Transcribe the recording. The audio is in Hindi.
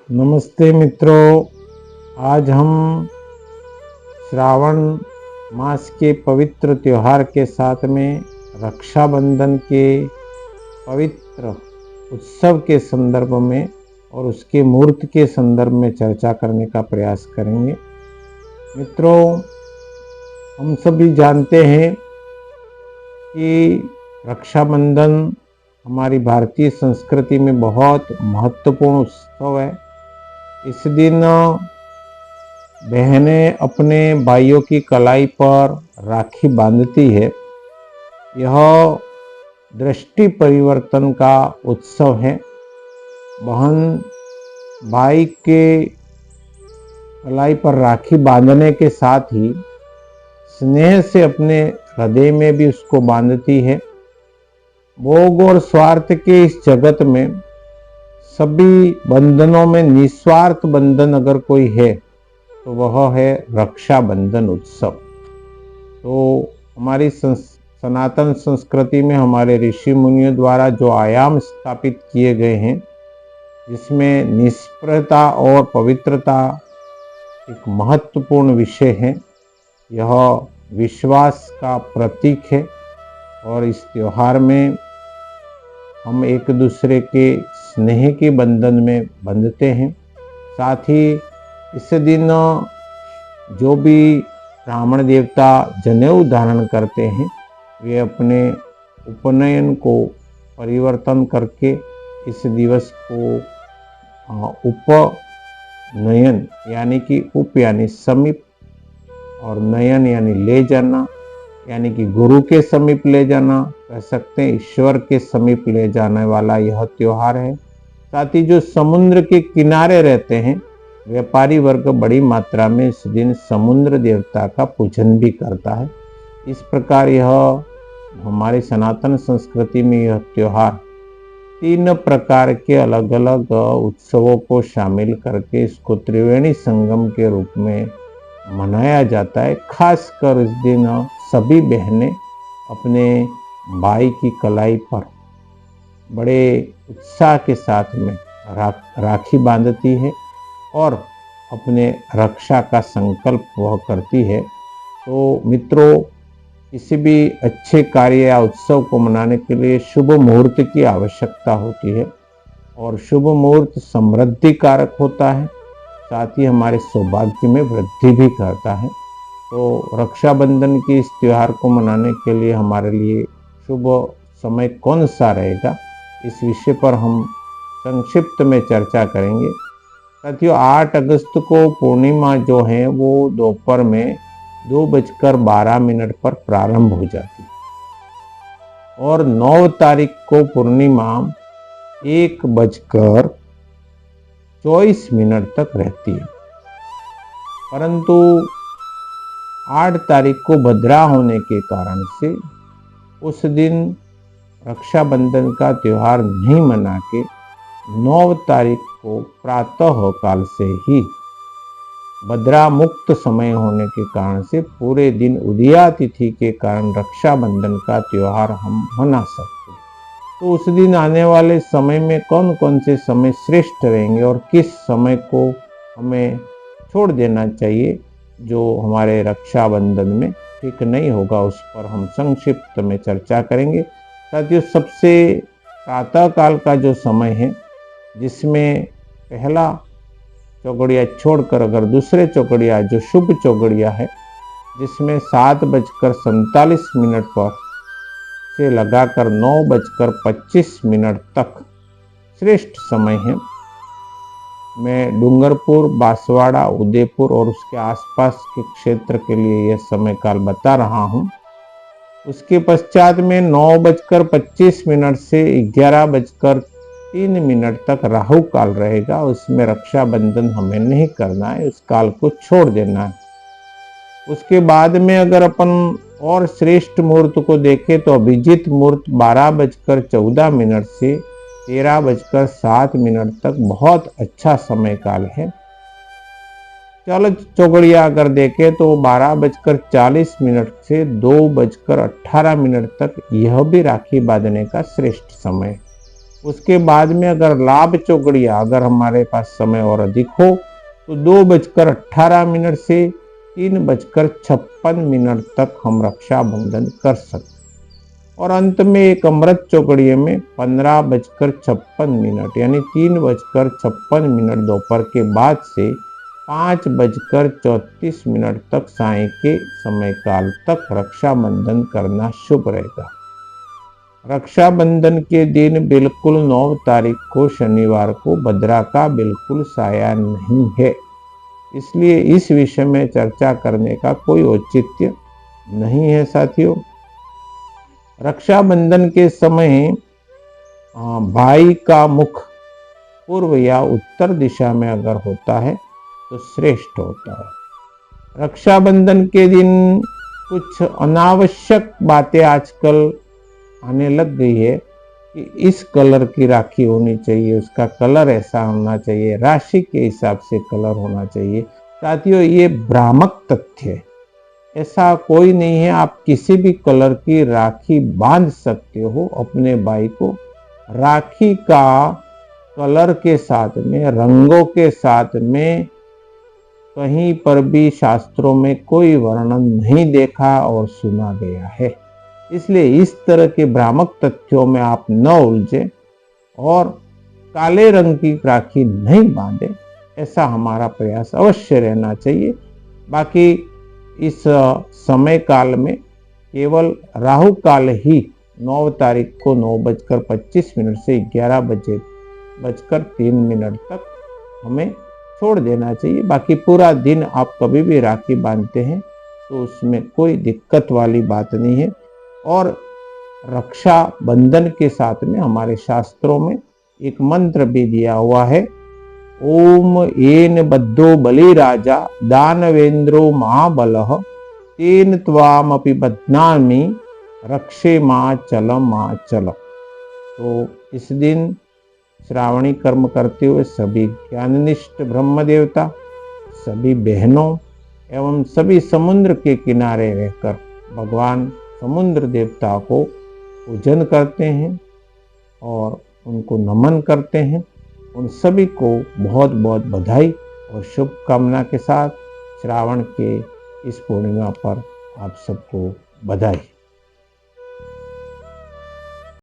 नमस्ते मित्रों, आज हम श्रावण मास के पवित्र त्योहार के साथ में रक्षाबंधन के पवित्र उत्सव के संदर्भ में और उसके मुहूर्त के संदर्भ में चर्चा करने का प्रयास करेंगे। मित्रों, हम सभी जानते हैं कि रक्षाबंधन हमारी भारतीय संस्कृति में बहुत महत्वपूर्ण उत्सव है। इस दिन बहनें अपने भाइयों की कलाई पर राखी बांधती है। यह दृष्टि परिवर्तन का उत्सव है। बहन भाई के कलाई पर राखी बांधने के साथ ही स्नेह से अपने हृदय में भी उसको बांधती है। भोग और स्वार्थ के इस जगत में सभी बंधनों में निस्वार्थ बंधन अगर कोई है तो वह है रक्षाबंधन उत्सव। तो हमारी सनातन संस्कृति में हमारे ऋषि मुनियों द्वारा जो आयाम स्थापित किए गए हैं, जिसमें निष्प्रता और पवित्रता एक महत्वपूर्ण विषय है, यह विश्वास का प्रतीक है। और इस त्योहार में हम एक दूसरे के स्नेह के बंधन में बंधते हैं। साथ ही इस दिन जो भी ब्राह्मण देवता जनेऊ धारण करते हैं, वे अपने उपनयन को परिवर्तन करके इस दिवस को उपनयन यानी कि उप यानी समीप और नयन यानी ले जाना, यानी कि गुरु के समीप ले जाना, कह सकते हैं ईश्वर के समीप ले जाने वाला यह त्योहार है। साथ ही जो समुद्र के किनारे रहते हैं, व्यापारी वर्ग बड़ी मात्रा में इस दिन समुद्र देवता का पूजन भी करता है। इस प्रकार यह हमारी सनातन संस्कृति में यह त्योहार 3 प्रकार के अलग अलग उत्सवों को शामिल करके इसको त्रिवेणी संगम के रूप में मनाया जाता है। खासकर इस दिन सभी बहनें अपने भाई की कलाई पर बड़े उत्साह के साथ में राखी बांधती है और अपने रक्षा का संकल्प वह करती है। तो मित्रों, किसी भी अच्छे कार्य या उत्सव को मनाने के लिए शुभ मुहूर्त की आवश्यकता होती है और शुभ मुहूर्त समृद्धि कारक होता है, साथ ही हमारे सौभाग्य में वृद्धि भी करता है। तो रक्षाबंधन के इस त्योहार को मनाने के लिए हमारे लिए शुभ समय कौन सा रहेगा, इस विषय पर हम संक्षिप्त में चर्चा करेंगे। साथियों, 8 अगस्त को पूर्णिमा जो है वो दोपहर में 2:12 पर प्रारंभ हो जाती है और 9 तारीख को पूर्णिमा 1:24 तक रहती है। परंतु 8 तारीख को भद्रा होने के कारण से उस दिन रक्षाबंधन का त्योहार नहीं मना के 9 तारीख को प्रातः काल से ही भद्रा मुक्त समय होने के कारण से पूरे दिन उदया तिथि के कारण रक्षाबंधन का त्योहार हम मना सकते हैं। तो उस दिन आने वाले समय में कौन कौन से समय श्रेष्ठ रहेंगे और किस समय को हमें छोड़ देना चाहिए जो हमारे रक्षाबंधन में ठीक नहीं होगा, उस पर हम संक्षिप्त में चर्चा करेंगे। साथियों, सबसे प्रातः काल का जो समय है, जिसमें पहला चौगड़िया छोड़कर अगर दूसरे चौगड़िया जो शुभ चौगड़िया है, जिसमें 7:47 पर से लगाकर 9:25 तक श्रेष्ठ समय है। मैं डूंगरपुर, बांसवाड़ा, उदयपुर और उसके आसपास के क्षेत्र के लिए यह समय काल बता रहा हूँ। उसके पश्चात में 9:25 से 11:03 तक राहु काल रहेगा। उसमें रक्षाबंधन हमें नहीं करना है, उस काल को छोड़ देना है। उसके बाद में अगर अपन और श्रेष्ठ मुहूर्त को देखें तो अभिजीत मुहूर्त 12:14 से 13:07 तक बहुत अच्छा समय काल है। चल चौगड़िया अगर देखें तो 12:40 से 2:18 तक यह भी राखी बांधने का श्रेष्ठ समय। उसके बाद में अगर लाभ चौकड़िया अगर हमारे पास समय और अधिक हो तो 2:18 से 3:56 तक हम रक्षाबंधन कर सकते। और अंत में एक अमृत चौकड़िए में 15:56 यानी 3:56 दोपहर के बाद से 5:34 तक साय के समय काल तक रक्षाबंधन करना शुभ रहेगा। रक्षाबंधन के दिन बिल्कुल 9 तारीख को शनिवार को भद्रा का बिल्कुल साया नहीं है, इसलिए इस विषय में चर्चा करने का कोई औचित्य नहीं है साथियों। रक्षाबंधन के समय भाई का मुख पूर्व या उत्तर दिशा में अगर होता है तो श्रेष्ठ होता है। रक्षाबंधन के दिन कुछ अनावश्यक बातें आजकल आने लग गई है कि इस कलर की राखी होनी चाहिए, उसका कलर ऐसा होना चाहिए, राशि के हिसाब से कलर होना चाहिए। साथियों, ये भ्रामक तथ्य है, ऐसा कोई नहीं है। आप किसी भी कलर की राखी बांध सकते हो अपने भाई को। राखी का कलर के साथ में, रंगों के साथ में कहीं पर भी शास्त्रों में कोई वर्णन नहीं देखा और सुना गया है। इसलिए इस तरह के भ्रामक तथ्यों में आप न उलझे और काले रंग की राखी नहीं बांधे, ऐसा हमारा प्रयास अवश्य रहना चाहिए। बाकी इस समय काल में केवल राहु काल ही 9 तारीख को 9:25 से 11:03 तक हमें छोड़ देना चाहिए। बाकी पूरा दिन आप कभी भी राखी बांधते हैं तो उसमें कोई दिक्कत वाली बात नहीं है। और रक्षा बंधन के साथ में हमारे शास्त्रों में एक मंत्र भी दिया हुआ है, ओम येन बद्धो बलि राजा दानवेंद्रो महाबलः तेन त्वामपि बध्नामि रक्षे मां चल। तो इस दिन श्रावणी कर्म करते हुए सभी ज्ञाननिष्ठ ब्रह्म देवता, सभी बहनों एवं सभी समुद्र के किनारे रहकर भगवान समुद्र देवता को पूजन करते हैं और उनको नमन करते हैं। उन सभी को बहुत बहुत बधाई और शुभकामना के साथ श्रावण के इस पूर्णिमा पर आप सबको बधाई।